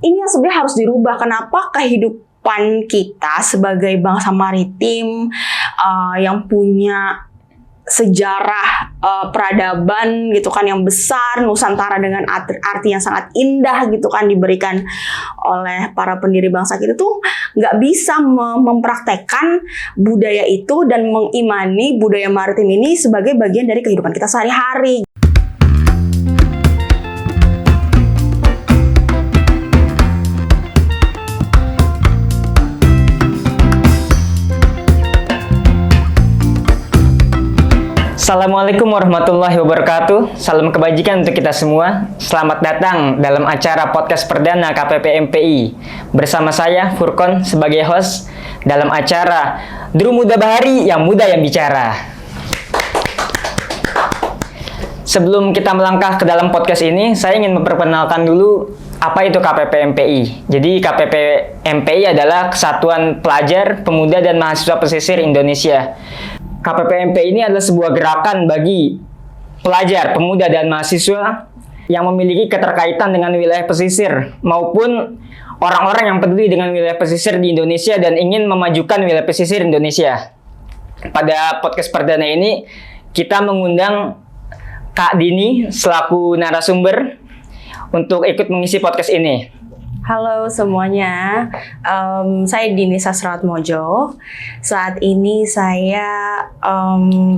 ini yang sebenarnya harus dirubah. Kenapa kehidupan kita sebagai bangsa maritim yang punya sejarah peradaban gitu kan yang besar, Nusantara dengan arti yang sangat indah gitu kan diberikan oleh para pendiri bangsa kita tuh nggak bisa mempraktekkan budaya itu dan mengimani budaya maritim ini sebagai bagian dari kehidupan kita sehari-hari. Assalamualaikum warahmatullahi wabarakatuh. Salam kebajikan untuk kita semua. Selamat datang dalam acara podcast perdana KPP MPI. Bersama saya Furkon sebagai host dalam acara Dru Muda Bahari yang muda yang bicara. Sebelum kita melangkah ke dalam podcast ini, saya ingin memperkenalkan dulu apa itu KPP MPI. Jadi KPP MPI adalah Kesatuan Pelajar, Pemuda dan Mahasiswa Pesisir Indonesia. KPP MPI ini adalah sebuah gerakan bagi pelajar, pemuda, dan mahasiswa yang memiliki keterkaitan dengan wilayah pesisir maupun orang-orang yang peduli dengan wilayah pesisir di Indonesia dan ingin memajukan wilayah pesisir Indonesia. Pada podcast perdana ini, kita mengundang Kak Dini selaku narasumber untuk ikut mengisi podcast ini. Halo semuanya, saya Dini Sastroatmojo. Saat ini saya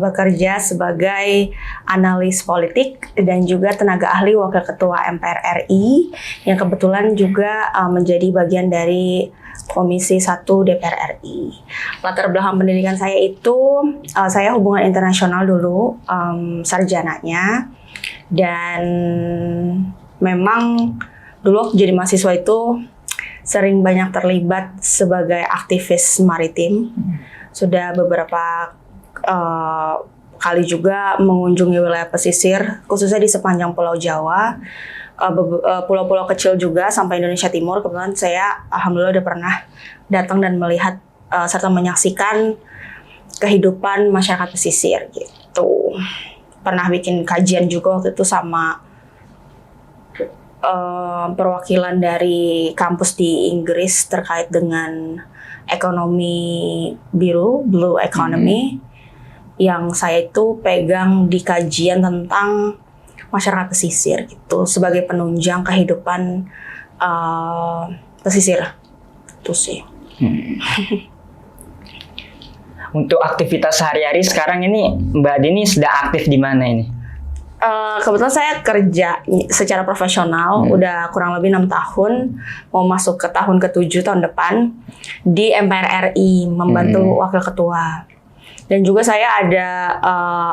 bekerja sebagai analis politik dan juga tenaga ahli Wakil Ketua MPR RI yang kebetulan juga menjadi bagian dari Komisi 1 DPR RI. Latar belakang pendidikan saya itu, saya hubungan internasional dulu sarjananya, dan memang dulu waktu jadi mahasiswa itu sering banyak terlibat sebagai aktivis maritim. Sudah beberapa kali juga mengunjungi wilayah pesisir, khususnya di sepanjang Pulau Jawa, pulau-pulau kecil juga sampai Indonesia Timur. Kebetulan saya alhamdulillah udah pernah datang dan melihat serta menyaksikan kehidupan masyarakat pesisir gitu. Pernah bikin kajian juga waktu itu sama perwakilan dari kampus di Inggris terkait dengan ekonomi biru, blue economy, yang saya itu pegang di kajian tentang masyarakat pesisir gitu sebagai penunjang kehidupan pesisir itu sih. Untuk aktivitas sehari-hari sekarang ini Mbak Dini sedang aktif di mana ini? Kebetulan saya kerja secara profesional udah kurang lebih 6 tahun, mau masuk ke tahun ke-7 tahun depan di MPR RI membantu wakil ketua. Dan juga saya ada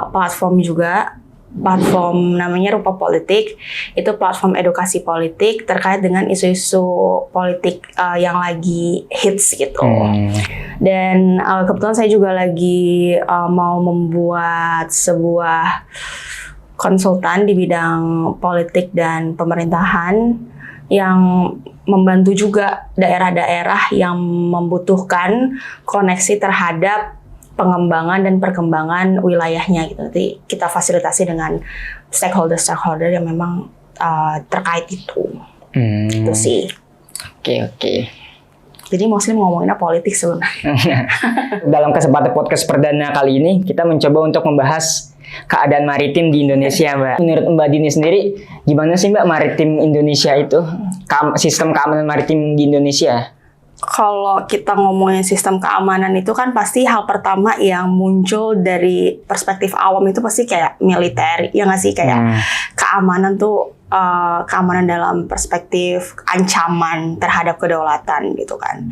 platform juga, platform namanya Rupa Politik. Itu platform edukasi politik terkait dengan isu-isu politik yang lagi hits gitu. Dan kebetulan saya juga lagi mau membuat sebuah konsultan di bidang politik dan pemerintahan yang membantu juga daerah-daerah yang membutuhkan koneksi terhadap pengembangan dan perkembangan wilayahnya gitu. Nanti kita fasilitasi dengan stakeholder yang memang terkait itu. Itu sih. Oke. Jadi mostly ngomonginnya politik sebenarnya. Dalam kesempatan podcast perdana kali ini, kita mencoba untuk membahas keadaan maritim di Indonesia, Mbak. Menurut Mbak Dini sendiri, gimana sih Mbak maritim Indonesia itu? Sistem keamanan maritim di Indonesia? Kalau kita ngomongin sistem keamanan itu kan pasti hal pertama yang muncul dari perspektif awam itu pasti kayak militer, ya nggak sih? Kayak keamanan tuh, keamanan dalam perspektif ancaman terhadap kedaulatan gitu kan.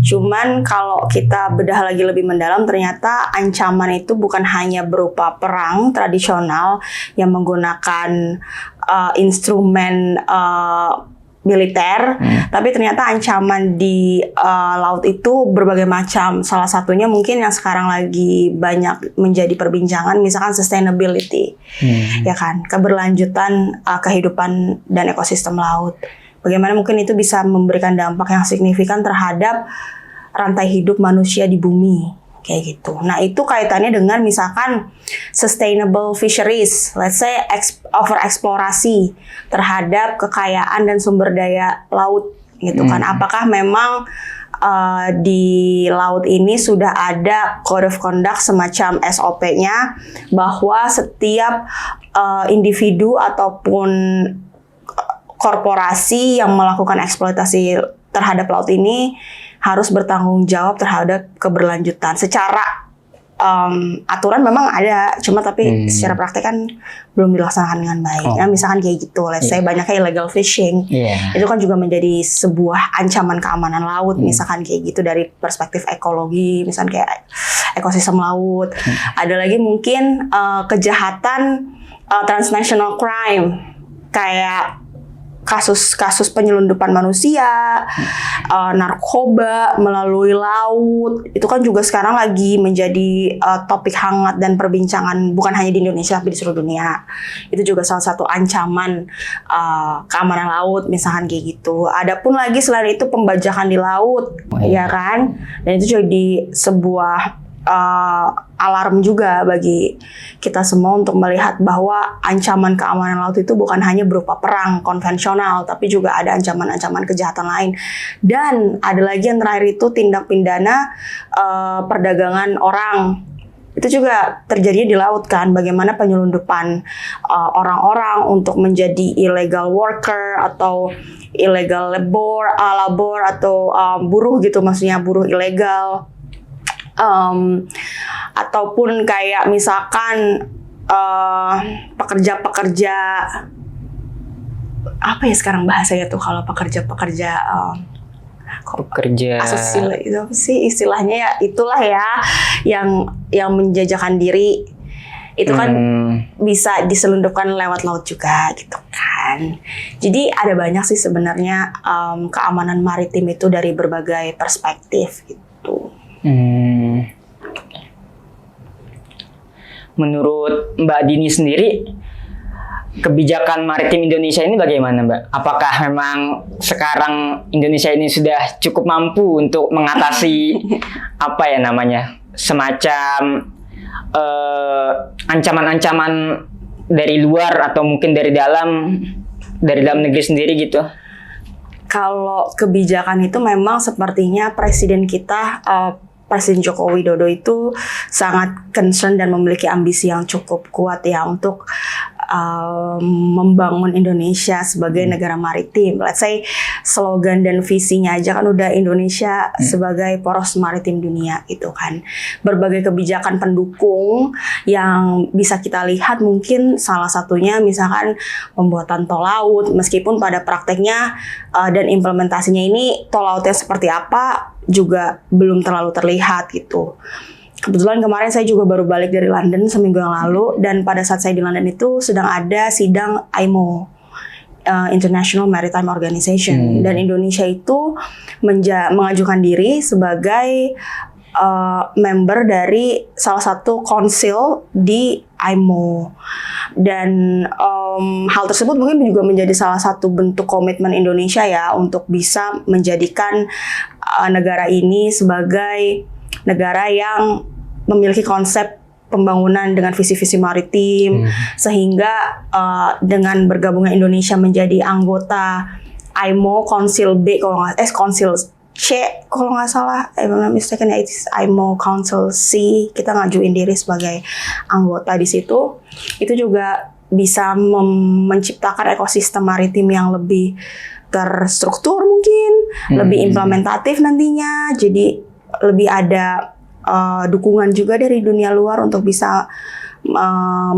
Cuman kalau kita bedah lagi lebih mendalam, ternyata ancaman itu bukan hanya berupa perang tradisional yang menggunakan instrumen militer, tapi ternyata ancaman di laut itu berbagai macam. Salah satunya mungkin yang sekarang lagi banyak menjadi perbincangan, misalkan sustainability, ya kan, keberlanjutan kehidupan dan ekosistem laut. Bagaimana mungkin itu bisa memberikan dampak yang signifikan terhadap rantai hidup manusia di bumi. Kayak gitu. Nah, itu kaitannya dengan misalkan sustainable fisheries, let's say overeksplorasi terhadap kekayaan dan sumber daya laut gitu kan. Apakah memang di laut ini sudah ada code of conduct semacam SOP-nya bahwa setiap individu ataupun korporasi yang melakukan eksploitasi terhadap laut ini harus bertanggung jawab terhadap keberlanjutan. Secara aturan memang ada, cuma tapi secara praktek kan belum dilaksanakan dengan baik. Ya, misalkan kayak gitu, let's say banyaknya illegal fishing, itu kan juga menjadi sebuah ancaman keamanan laut. Misalkan kayak gitu dari perspektif ekologi, misalkan kayak ekosistem laut. Ada lagi mungkin kejahatan transnational crime, kayak kasus-kasus penyelundupan manusia, narkoba melalui laut, itu kan juga sekarang lagi menjadi topik hangat dan perbincangan bukan hanya di Indonesia tapi di seluruh dunia. Itu juga salah satu ancaman keamanan laut, misalkan kayak gitu. Adapun lagi selain itu pembajakan di laut, ya kan, dan itu jadi sebuah alarm juga bagi kita semua untuk melihat bahwa ancaman keamanan laut itu bukan hanya berupa perang konvensional, tapi juga ada ancaman-ancaman kejahatan lain. Dan ada lagi yang terakhir itu tindak pidana perdagangan orang. Itu juga terjadi di laut kan, bagaimana penyelundupan orang-orang untuk menjadi illegal worker atau illegal labor atau buruh gitu, maksudnya buruh ilegal. Ataupun kayak misalkan pekerja-pekerja apa ya sekarang bahasanya tuh, kalau pekerja asusila itu apa sih istilahnya ya, itulah ya yang menjajakan diri itu kan bisa diselundupkan lewat laut juga gitu kan. Jadi ada banyak sih sebenarnya keamanan maritim itu dari berbagai perspektif gitu. Menurut Mbak Dini sendiri, kebijakan maritim Indonesia ini bagaimana, Mbak? Apakah memang sekarang Indonesia ini sudah cukup mampu untuk mengatasi apa ya namanya, semacam ancaman-ancaman dari luar atau mungkin dari dalam negeri sendiri gitu? Kalau kebijakan itu memang sepertinya Presiden kita, Presiden Joko Widodo itu sangat concern dan memiliki ambisi yang cukup kuat ya untuk membangun Indonesia sebagai negara maritim. Let's say slogan dan visinya aja kan udah Indonesia sebagai poros maritim dunia gitu kan. Berbagai kebijakan pendukung yang bisa kita lihat, mungkin salah satunya misalkan pembuatan tol laut, meskipun pada prakteknya dan implementasinya ini tol lautnya seperti apa juga belum terlalu terlihat gitu. Kebetulan kemarin saya juga baru balik dari London seminggu yang lalu, dan pada saat saya di London itu sedang ada sidang IMO, International Maritime Organization, dan Indonesia itu mengajukan diri sebagai member dari salah satu konsil di IMO. Dan hal tersebut mungkin juga menjadi salah satu bentuk komitmen Indonesia ya untuk bisa menjadikan negara ini sebagai negara yang memiliki konsep pembangunan dengan visi-visi maritim, sehingga dengan bergabungnya Indonesia menjadi anggota IMO Council B, Council C kalau nggak salah, if I'm not mistaken ya, it's IMO Council C, kita ngajuin diri sebagai anggota di situ. Itu juga bisa menciptakan ekosistem maritim yang lebih terstruktur mungkin, lebih implementatif nantinya, jadi lebih ada dukungan juga dari dunia luar untuk bisa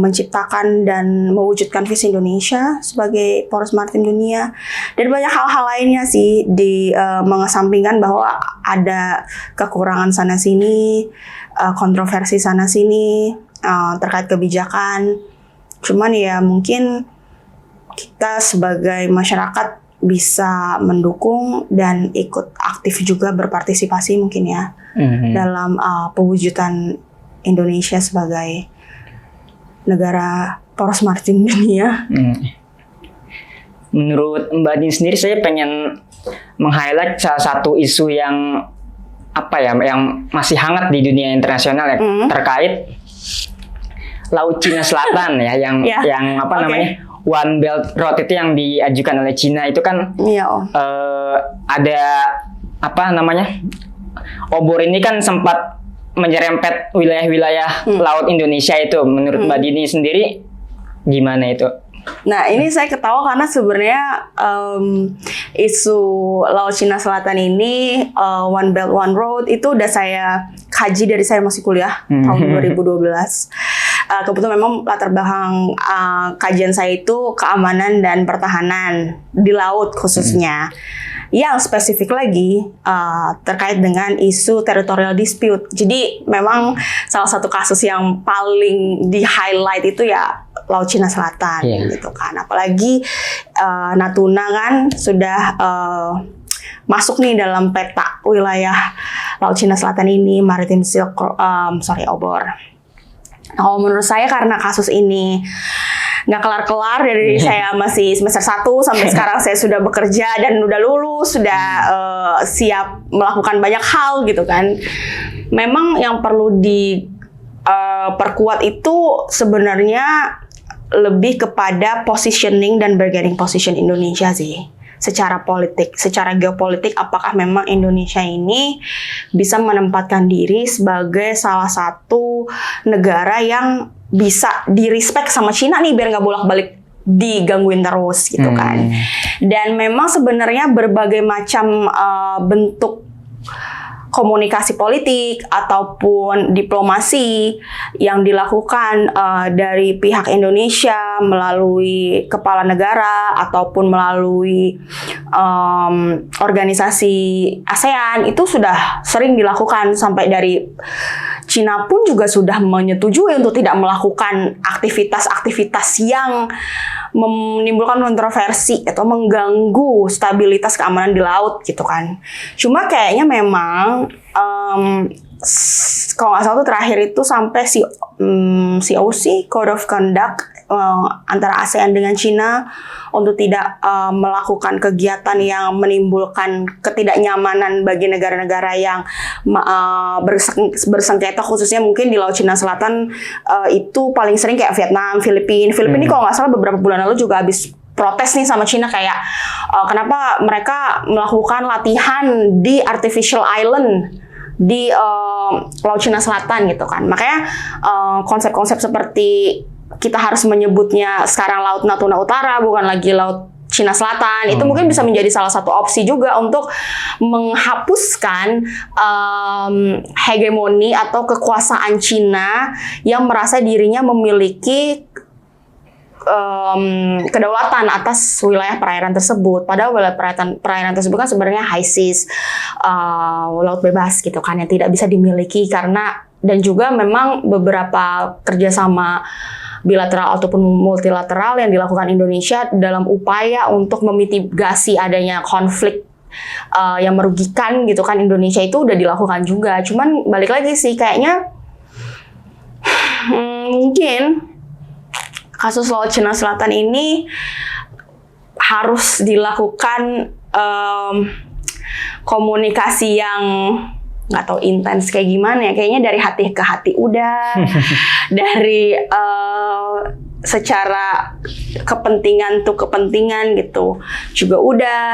menciptakan dan mewujudkan visi Indonesia sebagai poros maritim dunia. Dan banyak hal-hal lainnya sih, di mengesampingkan bahwa ada kekurangan sana sini, kontroversi sana sini terkait kebijakan. Cuman ya mungkin kita sebagai masyarakat bisa mendukung dan ikut aktif juga berpartisipasi mungkin ya dalam pewujudan Indonesia sebagai negara poros maritim dunia. Menurut Mbak Din sendiri, saya pengen meng-highlight salah satu isu yang yang masih hangat di dunia internasional ya, terkait Laut Cina Selatan ya, yang namanya One Belt Road itu yang diajukan oleh Cina itu kan Iya Om. ada apa namanya, obor ini kan sempat menyerempet wilayah-wilayah laut Indonesia itu. Menurut Mbak Dini sendiri gimana itu? Nah, ini saya ketawa karena sebenarnya isu Laut Cina Selatan ini, One Belt One Road, itu udah saya kaji dari saya masih kuliah tahun 2012. Kebetulan memang latar belakang kajian saya itu keamanan dan pertahanan di laut khususnya. Yang spesifik lagi terkait dengan isu territorial dispute. Jadi memang salah satu kasus yang paling di-highlight itu ya Laut Cina Selatan gitu kan. Apalagi Natuna kan sudah masuk nih dalam peta wilayah Laut Cina Selatan ini, Maritim Silk Obor. Kalau menurut saya karena kasus ini nggak kelar-kelar dari saya masih semester 1 sampai sekarang saya sudah bekerja dan udah lulus, sudah siap melakukan banyak hal gitu kan. Memang yang perlu diperkuat itu sebenarnya lebih kepada positioning dan bargaining position Indonesia sih. Secara politik, secara geopolitik, apakah memang Indonesia ini bisa menempatkan diri sebagai salah satu negara yang bisa di-respect sama Cina nih, biar nggak bolak-balik digangguin terus gitu kan. Dan memang sebenarnya berbagai macam bentuk komunikasi politik ataupun diplomasi yang dilakukan dari pihak Indonesia melalui kepala negara ataupun melalui organisasi ASEAN itu sudah sering dilakukan, sampai dari Cina pun juga sudah menyetujui untuk tidak melakukan aktivitas-aktivitas yang menimbulkan kontroversi atau mengganggu stabilitas keamanan di laut gitu kan. Cuma kayaknya memang kalau nggak salah tuh terakhir itu sampai COC Code of Conduct antara ASEAN dengan Cina untuk tidak melakukan kegiatan yang menimbulkan ketidaknyamanan bagi negara-negara yang bersengketa, khususnya mungkin di Laut Cina Selatan. Itu paling sering kayak Vietnam, Filipina ini kalau nggak salah beberapa bulan lalu juga habis protes nih sama Cina kayak kenapa mereka melakukan latihan di artificial island di Laut Cina Selatan gitu kan. Makanya konsep-konsep seperti kita harus menyebutnya sekarang Laut Natuna Utara bukan lagi Laut Cina Selatan, itu mungkin bisa menjadi salah satu opsi juga untuk menghapuskan hegemoni atau kekuasaan Cina yang merasa dirinya memiliki kedaulatan atas wilayah perairan tersebut. Padahal wilayah perairan tersebut kan sebenarnya high seas, laut bebas gitu kan, yang tidak bisa dimiliki karena, dan juga memang beberapa kerjasama bilateral ataupun multilateral yang dilakukan Indonesia dalam upaya untuk memitigasi adanya konflik yang merugikan gitu kan Indonesia itu udah dilakukan juga. Cuman balik lagi sih kayaknya mungkin kasus Laut Cina Selatan ini harus dilakukan komunikasi yang nggak tahu intens kayak gimana ya, kayaknya dari hati ke hati udah, dari secara kepentingan tuh kepentingan gitu juga udah.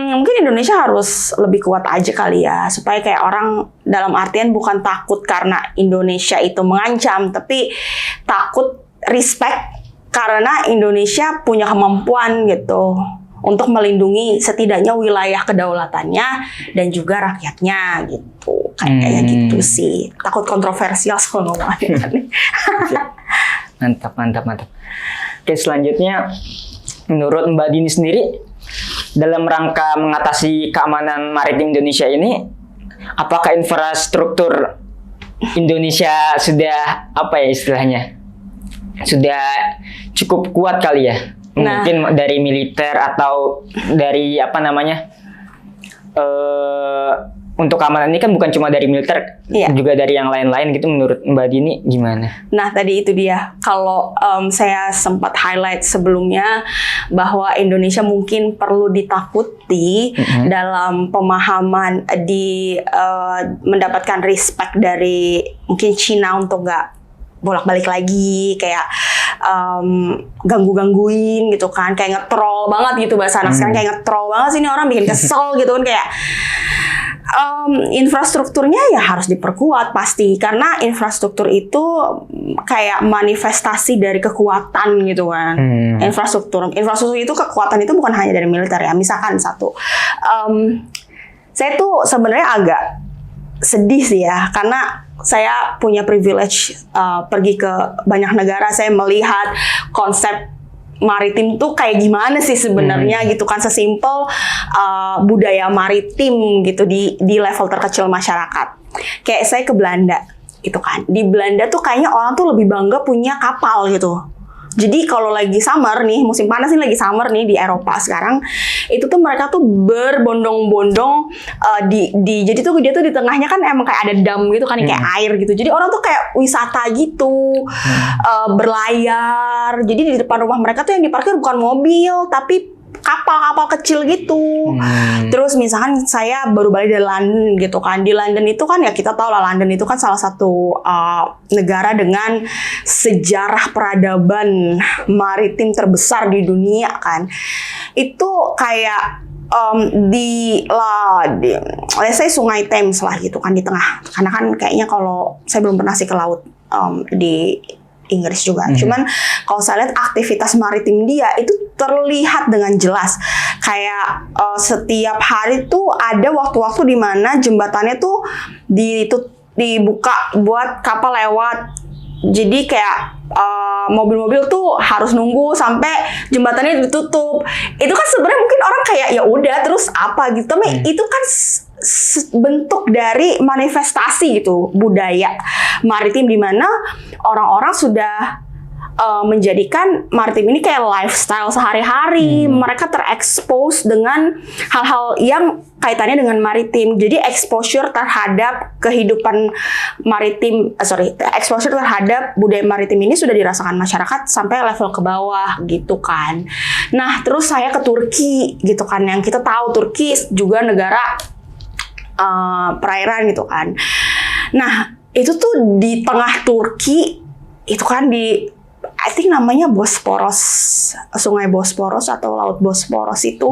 Mungkin Indonesia harus lebih kuat aja kali ya, supaya kayak orang, dalam artian bukan takut karena Indonesia itu mengancam, tapi takut respect karena Indonesia punya kemampuan gitu untuk melindungi setidaknya wilayah kedaulatannya dan juga rakyatnya gitu. Kayak gitu sih. Takut kontroversial soal ngomongin. Mantap. Oke, selanjutnya menurut Mbak Dini sendiri, dalam rangka mengatasi keamanan maritim Indonesia ini, apakah infrastruktur Indonesia sudah istilahnya sudah cukup kuat kali ya? Mungkin dari militer atau dari untuk keamanan ini kan bukan cuma dari militer, juga dari yang lain-lain gitu. Menurut Mbak Dini gimana? Nah, tadi itu dia. Kalau saya sempat highlight sebelumnya bahwa Indonesia mungkin perlu ditakuti dalam pemahaman mendapatkan respect dari mungkin Cina untuk nggak bolak-balik lagi kayak ganggu-gangguin gitu kan, kayak nge-troll banget gitu bahasa anak sekarang, kayak nge-troll banget sih ini orang, bikin kesel gitu kan. Kayak infrastrukturnya ya harus diperkuat pasti, karena infrastruktur itu kayak manifestasi dari kekuatan gitu kan. Infrastruktur itu kekuatan itu bukan hanya dari militer ya. Misalkan saya tuh sebenarnya agak sedih sih ya, karena saya punya privilege pergi ke banyak negara. Saya melihat konsep maritim tuh kayak gimana sih sebenarnya gitu kan, sesimpel budaya maritim gitu di level terkecil masyarakat. Kayak saya ke Belanda gitu kan, di Belanda tuh kayaknya orang tuh lebih bangga punya kapal gitu. Jadi kalau lagi summer nih, musim panas nih, lagi summer nih di Eropa sekarang, itu tuh mereka tuh berbondong-bondong jadi tuh dia tuh di tengahnya kan emang kayak ada dam gitu kan, kayak air gitu. Jadi orang tuh kayak wisata gitu, berlayar. Jadi di depan rumah mereka tuh yang diparkir bukan mobil, tapi kapal-kapal kecil gitu. Terus misalkan saya baru balik dari London gitu kan. Di London itu kan ya kita tahu lah, London itu kan salah satu negara dengan sejarah peradaban maritim terbesar di dunia kan. Itu kayak let's say Sungai Thames lah gitu kan di tengah. Karena kan kayaknya kalau saya belum pernah sih ke laut di Inggris juga. Cuman kalau saya lihat aktivitas maritim dia itu terlihat dengan jelas. Kayak setiap hari tuh ada waktu-waktu di mana jembatannya tuh dibuka buat kapal lewat. Jadi kayak mobil-mobil tuh harus nunggu sampai jembatannya ditutup. Itu kan sebenarnya mungkin orang kayak ya udah terus apa gitu. Tapi itu kan bentuk dari manifestasi gitu budaya maritim, di mana orang-orang sudah menjadikan maritim ini kayak lifestyle sehari-hari. Mereka terekspos dengan hal-hal yang kaitannya dengan maritim. Jadi exposure terhadap kehidupan maritim, exposure terhadap budaya maritim ini sudah dirasakan masyarakat sampai level ke bawah gitu kan. Nah, terus saya ke Turki gitu kan, yang kita tahu Turki juga negara perairan gitu kan. Nah, itu tuh di tengah Turki itu kan I think namanya Bosporos, Sungai Bosporos atau Laut Bosporos itu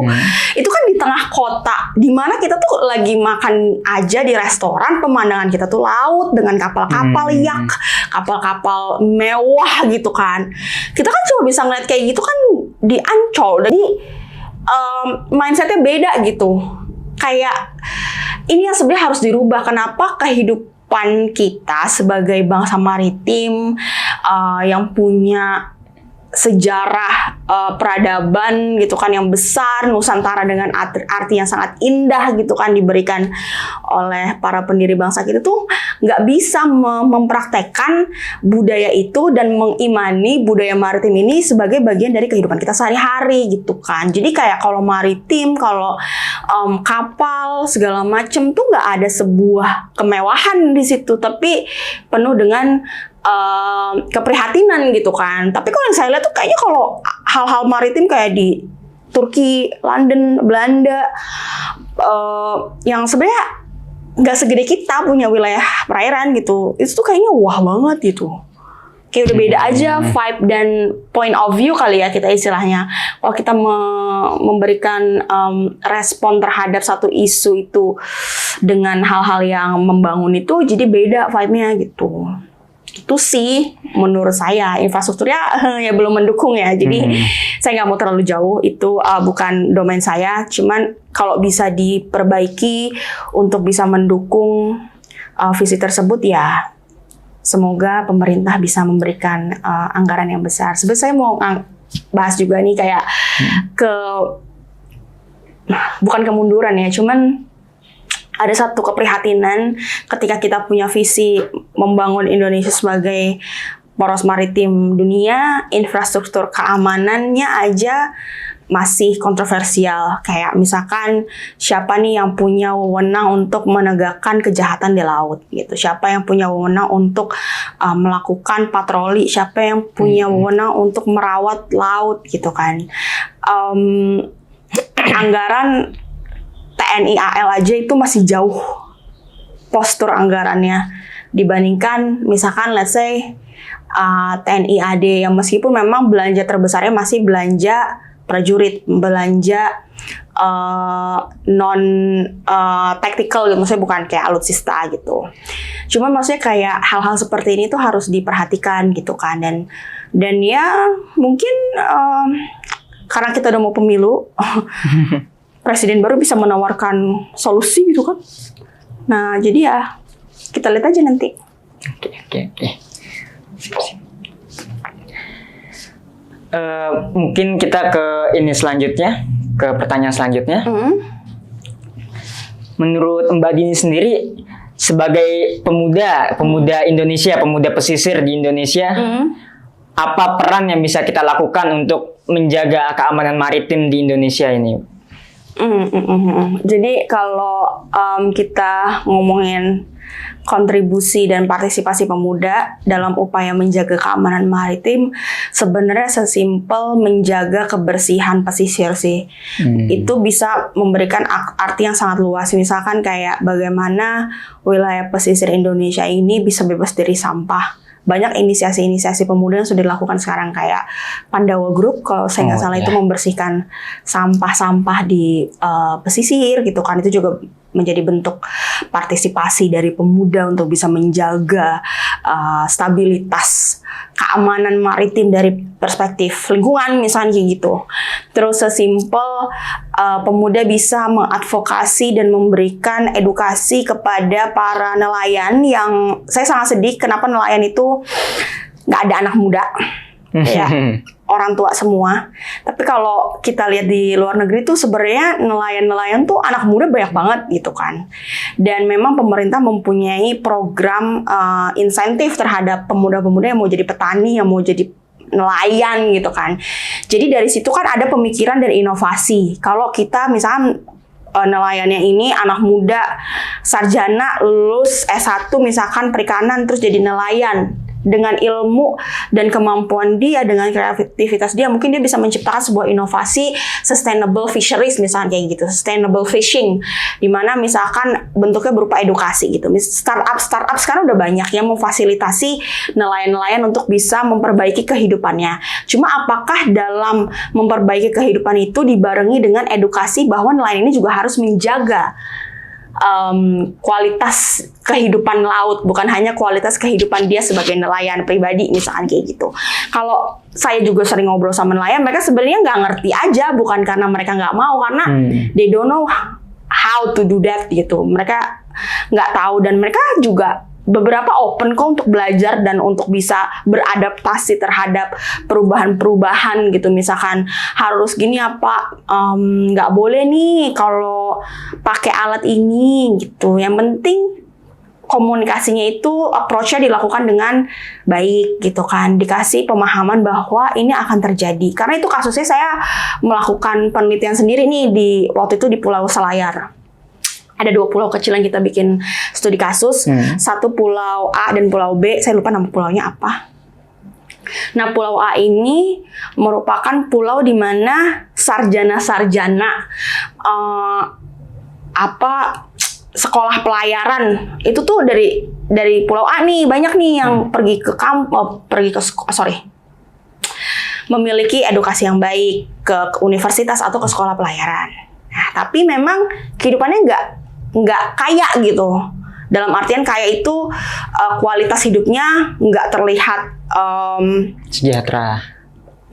kan di tengah kota, di mana kita tuh lagi makan aja di restoran, pemandangan kita tuh laut dengan kapal-kapal yak, kapal-kapal mewah gitu kan. Kita kan cuma bisa ngeliat kayak gitu kan di Ancol. Jadi mindsetnya beda gitu. Kayak ini yang sebenarnya harus dirubah. Kenapa kehidupan kita sebagai bangsa maritim yang punya sejarah peradaban gitu kan yang besar, Nusantara dengan arti yang sangat indah gitu kan diberikan oleh para pendiri bangsa kita tuh nggak bisa mempraktekkan budaya itu dan mengimani budaya maritim ini sebagai bagian dari kehidupan kita sehari-hari gitu kan. Jadi kayak kalau maritim, kalau kapal segala macem tuh nggak ada sebuah kemewahan di situ, tapi penuh dengan keprihatinan gitu kan. Tapi kalau yang saya lihat tuh kayaknya kalau hal-hal maritim kayak di Turki, London, Belanda, yang sebenarnya nggak segede kita punya wilayah perairan gitu, itu tuh kayaknya wah banget gitu. Kayak udah beda aja vibe dan point of view kali ya kita istilahnya. Kalau kita memberikan respon terhadap satu isu itu dengan hal-hal yang membangun itu, jadi beda vibe-nya gitu. Itu sih menurut saya, infrastrukturnya ya belum mendukung ya. Jadi saya nggak mau terlalu jauh, itu bukan domain saya. Cuman kalau bisa diperbaiki untuk bisa mendukung visi tersebut ya semoga pemerintah bisa memberikan anggaran yang besar. Sebenarnya saya mau bahas juga nih kayak bukan kemunduran ya, cuman ada satu keprihatinan ketika kita punya visi membangun Indonesia sebagai poros maritim dunia, infrastruktur keamanannya aja masih kontroversial. Kayak misalkan siapa nih yang punya wewenang untuk menegakkan kejahatan di laut gitu. Siapa yang punya wewenang untuk melakukan patroli, siapa yang punya wewenang untuk merawat laut gitu kan. Anggaran TNI AL aja itu masih jauh postur anggarannya dibandingkan misalkan let's say TNI AD yang meskipun memang belanja terbesarnya masih belanja prajurit, belanja non tactical gitu, maksudnya bukan kayak alutsista gitu. Cuma maksudnya kayak hal-hal seperti ini tuh harus diperhatikan gitu kan, dan ya mungkin karena kita udah mau pemilu, presiden baru bisa menawarkan solusi gitu kan. Nah jadi ya kita lihat aja nanti. Oke. Mungkin kita ke ini selanjutnya, ke pertanyaan selanjutnya. Menurut Mbak Dini sendiri sebagai pemuda Indonesia, pemuda pesisir di Indonesia, apa peran yang bisa kita lakukan untuk menjaga keamanan maritim di Indonesia ini? Jadi kalau kita ngomongin kontribusi dan partisipasi pemuda dalam upaya menjaga keamanan maritim, sebenarnya sesimpel menjaga kebersihan pesisir sih. Itu bisa memberikan arti yang sangat luas. Misalkan kayak bagaimana wilayah pesisir Indonesia ini bisa bebas dari sampah. Banyak inisiasi-inisiasi pemuda yang sudah dilakukan sekarang, kayak Pandawa Group kalau saya nggak salah itu membersihkan sampah-sampah di pesisir gitu kan. Itu juga menjadi bentuk partisipasi dari pemuda untuk bisa menjaga stabilitas keamanan maritim dari perspektif lingkungan misalnya kayak gitu. Terus sesimpel pemuda bisa mengadvokasi dan memberikan edukasi kepada para nelayan yang saya sangat sedih kenapa nelayan itu nggak ada anak muda. Ya, orang tua semua. Tapi kalau kita lihat di luar negeri tuh sebenarnya nelayan-nelayan tuh anak muda banyak banget gitu kan. Dan memang pemerintah mempunyai program insentif terhadap pemuda-pemuda yang mau jadi petani, yang mau jadi nelayan gitu kan. Jadi dari situ kan ada pemikiran dan inovasi. Kalau kita misalnya nelayannya ini anak muda sarjana lulus S1 misalkan perikanan terus jadi nelayan, dengan ilmu dan kemampuan dia, dengan kreativitas dia, mungkin dia bisa menciptakan sebuah inovasi sustainable fisheries misalnya kayak gitu, sustainable fishing, di mana misalkan bentuknya berupa edukasi gitu. Startup sekarang udah banyak yang memfasilitasi nelayan-nelayan untuk bisa memperbaiki kehidupannya. Cuma apakah dalam memperbaiki kehidupan itu dibarengi dengan edukasi bahwa nelayan ini juga harus menjaga kualitas kehidupan laut, bukan hanya kualitas kehidupan dia sebagai nelayan pribadi misalkan kayak gitu. Kalau saya juga sering ngobrol sama nelayan, mereka sebenarnya nggak ngerti aja, bukan karena mereka nggak mau, karena they don't know how to do that gitu. Mereka nggak tahu, dan mereka juga beberapa open kok untuk belajar dan untuk bisa beradaptasi terhadap perubahan-perubahan gitu. Misalkan harus gini apa, nggak boleh nih kalau pakai alat ini gitu. Yang penting komunikasinya itu approach-nya dilakukan dengan baik gitu kan. Dikasih pemahaman bahwa ini akan terjadi. Karena itu kasusnya saya melakukan penelitian sendiri nih waktu itu di Pulau Selayar. Ada 2 pulau kecil yang kita bikin studi kasus. Satu Pulau A dan Pulau B. Saya lupa nama pulaunya apa. Nah, Pulau A ini merupakan pulau di mana sarjana-sarjana sekolah pelayaran itu tuh dari Pulau A nih banyak nih yang memiliki edukasi yang baik ke universitas atau ke sekolah pelayaran. Nah, tapi memang kehidupannya nggak kaya gitu. Dalam artian kaya itu kualitas hidupnya nggak terlihat sejahtera.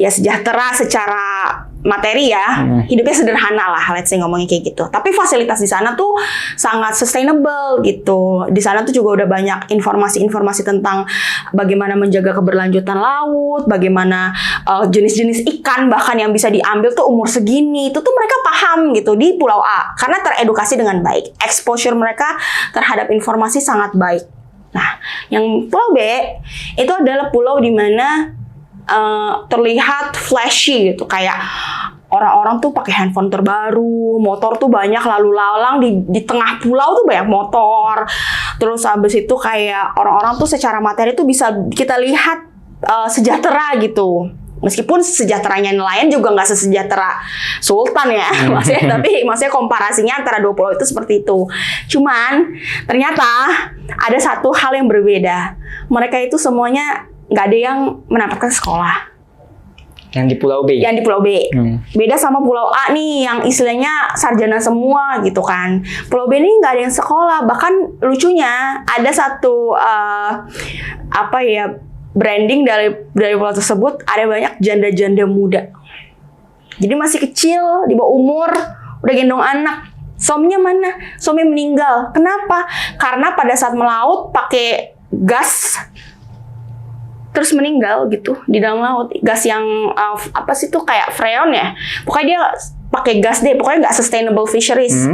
Ya sejahtera secara materi ya, hidupnya sederhana lah, let's say ngomongnya kayak gitu. Tapi fasilitas di sana tuh sangat sustainable gitu. Di sana tuh juga udah banyak informasi-informasi tentang bagaimana menjaga keberlanjutan laut, bagaimana jenis-jenis ikan bahkan yang bisa diambil tuh umur segini. Itu tuh mereka paham gitu di Pulau A karena teredukasi dengan baik. Exposure mereka terhadap informasi sangat baik. Nah, yang Pulau B itu adalah pulau di mana terlihat flashy gitu, kayak orang-orang tuh pakai handphone terbaru, motor tuh banyak lalu lalang di tengah pulau tuh banyak motor. Terus habis itu kayak orang-orang tuh secara materi tuh bisa kita lihat sejahtera gitu. Meskipun sejahteranya nelayan juga nggak sesejahtera Sultan ya, maksudnya komparasinya antara 2 pulau itu seperti itu. Cuman ternyata ada satu hal yang berbeda. Mereka itu semuanya nggak ada yang mendapatkan sekolah. Yang di Pulau B. Yang di Pulau B. Beda sama Pulau A nih, yang istilahnya sarjana semua gitu kan. Pulau B ini nggak ada yang sekolah. Bahkan lucunya ada satu branding dari pulau tersebut, ada banyak janda-janda muda. Jadi masih kecil, di bawah umur, udah gendong anak. Suaminya mana? Suami meninggal. Kenapa? Karena pada saat melaut pakai gas, terus meninggal gitu di dalam laut. Gas yang kayak freon ya. Pokoknya dia pakai gas deh. Pokoknya nggak sustainable fisheries.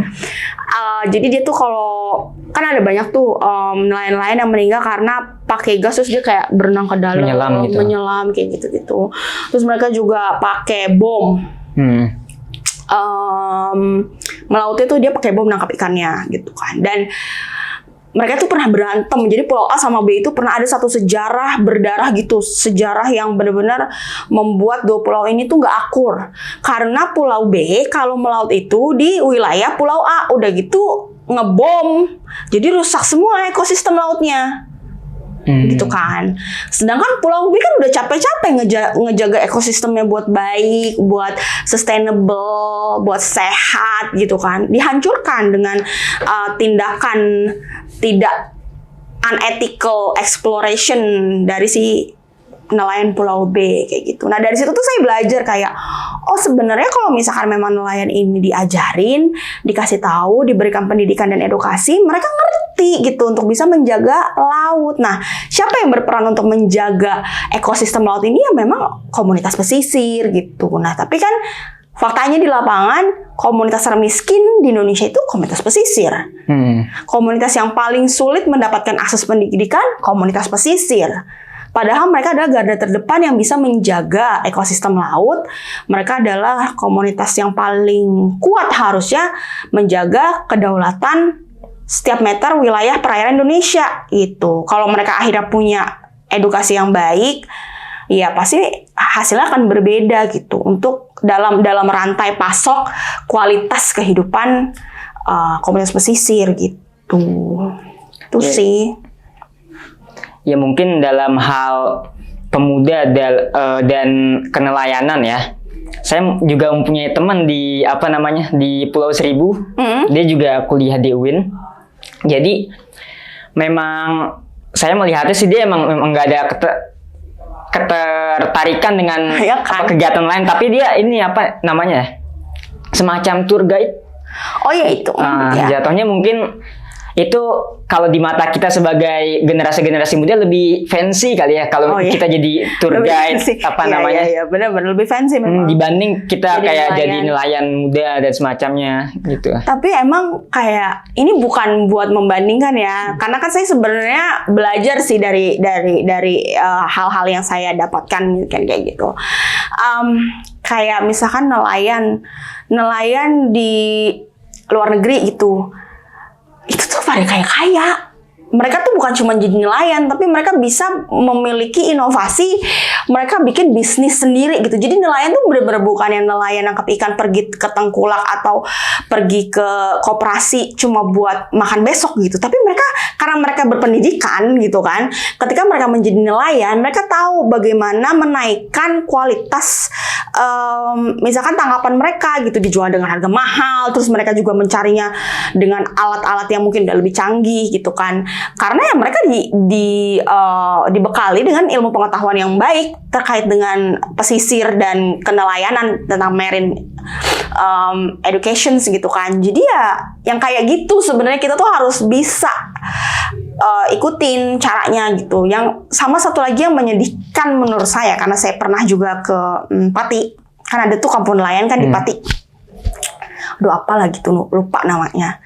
Jadi dia tuh kalau kan ada banyak tuh nelayan-nelayan yang meninggal karena pakai gas, terus dia kayak berenang ke dalam, menyelam kayak gitu-gitu. Terus mereka juga pakai bom. Melautnya tuh dia pakai bom nangkap ikannya gitu kan. Dan mereka tuh pernah berantem. Jadi Pulau A sama B itu pernah ada satu sejarah berdarah gitu. Sejarah yang benar-benar membuat dua pulau ini tuh nggak akur. Karena Pulau B kalau melaut itu di wilayah Pulau A. Udah gitu ngebom. Jadi rusak semua ekosistem lautnya. Gitu kan. Sedangkan Pulau B kan udah capek-capek ngejaga ekosistemnya buat baik, buat sustainable, buat sehat gitu kan. Dihancurkan dengan tindakan tidak unethical exploration dari si nelayan Pulau B kayak gitu. Nah dari situ tuh saya belajar kayak, oh sebenarnya kalau misalkan memang nelayan ini diajarin, dikasih tahu, diberikan pendidikan dan edukasi, mereka ngerti gitu untuk bisa menjaga laut. Nah siapa yang berperan untuk menjaga ekosistem laut ini? Ya memang komunitas pesisir gitu. Nah tapi kan faktanya di lapangan, komunitas termiskin di Indonesia itu komunitas pesisir. Komunitas yang paling sulit mendapatkan akses pendidikan, komunitas pesisir. Padahal mereka adalah garda terdepan yang bisa menjaga ekosistem laut. Mereka adalah komunitas yang paling kuat harusnya menjaga kedaulatan setiap meter wilayah perairan Indonesia. Gitu. Kalau mereka akhirnya punya edukasi yang baik, ya pasti hasilnya akan berbeda gitu untuk dalam rantai pasok kualitas kehidupan komunitas pesisir gitu. Itu sih. Ya mungkin dalam hal pemuda dan kenelayanan ya. Saya juga mempunyai teman di di Pulau Seribu. Dia juga kuliah di UIN. Jadi memang saya melihatnya sih dia emang nggak ada ketertarikan dengan kegiatan lain, tapi dia ini semacam tour guide. Oh ya itu. Jatuhnya mungkin itu kalau di mata kita sebagai generasi muda lebih fancy kali ya kalau kita jadi tour guide Iya, benar-benar lebih fancy memang. Dibanding kita jadi nelayan muda dan semacamnya gitu. Tapi emang kayak ini bukan buat membandingkan ya. Karena kan saya sebenarnya belajar sih dari hal-hal yang saya dapatkan kayak gitu. Kayak misalkan nelayan di luar negeri gitu. Itu tuh pada kaya. Mereka tuh bukan cuma jadi nelayan, tapi mereka bisa memiliki inovasi. Mereka bikin bisnis sendiri gitu. Jadi nelayan tuh bener-bener bukan yang nelayan nangkep ikan pergi ke tengkulak atau pergi ke koperasi cuma buat makan besok gitu. Tapi mereka karena mereka berpendidikan gitu kan. Ketika mereka menjadi nelayan, mereka tahu bagaimana menaikkan kualitas misalkan tangkapan mereka gitu, dijual dengan harga mahal. Terus mereka juga mencarinya dengan alat-alat yang mungkin udah lebih canggih gitu kan. Karena ya mereka dibekali dengan ilmu pengetahuan yang baik terkait dengan pesisir dan kenelayanan tentang marine education gitu kan. Jadi ya yang kayak gitu sebenarnya kita tuh harus bisa ikutin caranya gitu. Yang sama satu lagi yang menyedihkan menurut saya, karena saya pernah juga ke Pati, kan ada tuh kampung nelayan kan di Pati. Aduh apalah gitu, lupa namanya.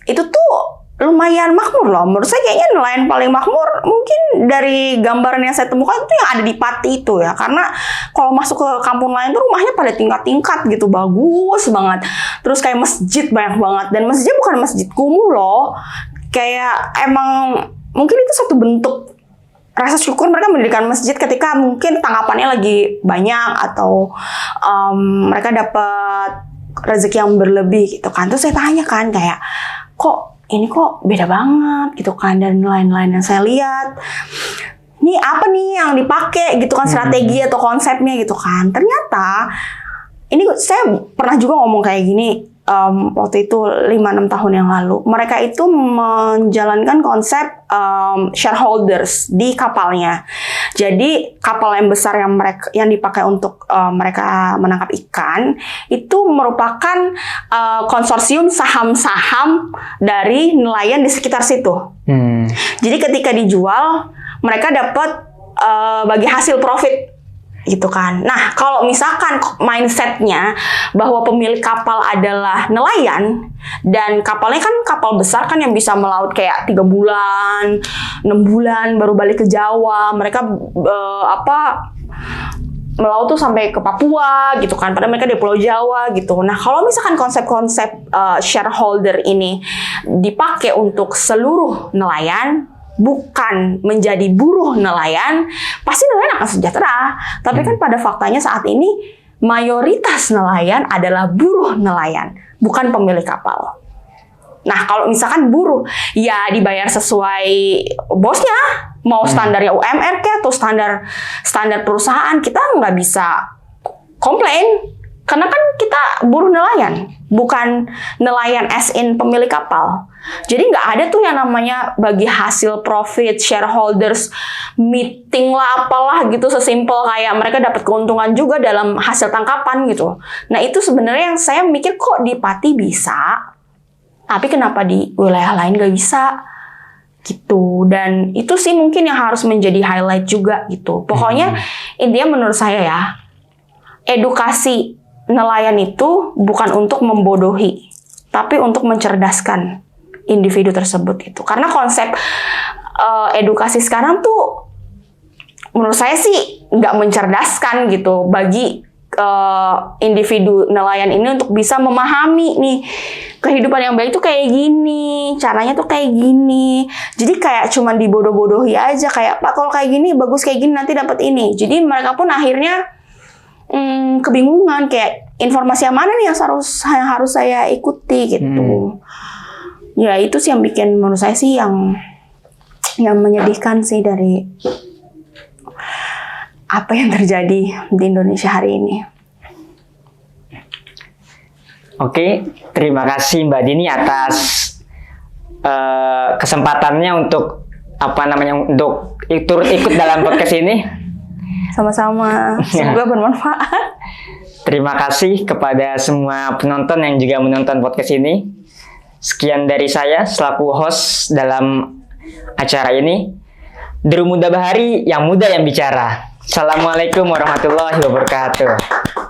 Itu tuh lumayan makmur loh. Menurut saya kayaknya nelayan paling makmur mungkin dari gambaran yang saya temukan itu yang ada di Pati itu ya. Karena kalau masuk ke kampung nelayan tuh rumahnya pada tingkat-tingkat gitu, bagus banget. Terus kayak masjid banyak banget, dan masjidnya bukan masjid kumuh loh. Kayak emang mungkin itu satu bentuk rasa syukur mereka mendirikan masjid ketika mungkin tangkapannya lagi banyak atau mereka dapat rezeki yang berlebih gitu kan. Terus saya tanya kan kayak, ini kok beda banget gitu kan dari nelayan-nelayan yang saya lihat. ini apa nih yang dipakai gitu kan, strategi atau konsepnya gitu kan. Ternyata ini saya pernah juga ngomong kayak gini waktu itu 5-6 tahun yang lalu. Mereka itu menjalankan konsep shareholders di kapalnya. Jadi kapal yang besar yang dipakai untuk mereka menangkap ikan itu merupakan konsorsium saham-saham dari nelayan di sekitar situ. Jadi ketika dijual, mereka dapat bagi hasil profit gitu kan. Nah, kalau misalkan mindsetnya bahwa pemilik kapal adalah nelayan dan kapalnya kan kapal besar kan yang bisa melaut kayak 3 bulan, 6 bulan baru balik ke Jawa. Mereka melaut tuh sampai ke Papua gitu kan, padahal mereka di Pulau Jawa gitu. Nah, kalau misalkan konsep-konsep shareholder ini dipakai untuk seluruh nelayan, bukan menjadi buruh nelayan, pasti nelayan akan sejahtera. Tapi kan pada faktanya saat ini mayoritas nelayan adalah buruh nelayan, bukan pemilik kapal. Nah, kalau misalkan buruh, ya dibayar sesuai bosnya, mau standarnya UMR kah atau standar perusahaan, kita nggak bisa komplain. Karena kan kita buruh nelayan, bukan nelayan as in pemilik kapal. Jadi nggak ada tuh yang namanya bagi hasil profit, shareholders, meeting lah apalah gitu, sesimpel kayak mereka dapat keuntungan juga dalam hasil tangkapan gitu. Nah itu sebenarnya yang saya mikir kok di Pati bisa, tapi kenapa di wilayah lain nggak bisa? Gitu. Dan itu sih mungkin yang harus menjadi highlight juga gitu. Pokoknya intinya menurut saya ya, edukasi nelayan itu bukan untuk membodohi, tapi untuk mencerdaskan individu tersebut gitu. Karena konsep edukasi sekarang tuh menurut saya sih nggak mencerdaskan gitu bagi individu nelayan ini untuk bisa memahami nih kehidupan yang baik tuh kayak gini, caranya tuh kayak gini. Jadi kayak cuman dibodoh-bodohi aja, kayak Pak kalau kayak gini bagus kayak gini nanti dapat ini. Jadi mereka pun akhirnya kebingungan kayak informasi yang mana nih yang harus saya ikuti gitu. Ya itu sih yang bikin menurut saya sih yang menyedihkan sih dari apa yang terjadi di Indonesia hari ini. Oke, terima kasih Mbak Dini atas kesempatannya untuk untuk turut ikut dalam podcast ini. Sama-sama, semoga bermanfaat. Terima kasih kepada semua penonton yang juga menonton podcast ini. Sekian dari saya selaku host dalam acara ini. Dru Muda Bahari, yang muda yang bicara. Assalamualaikum warahmatullahi wabarakatuh.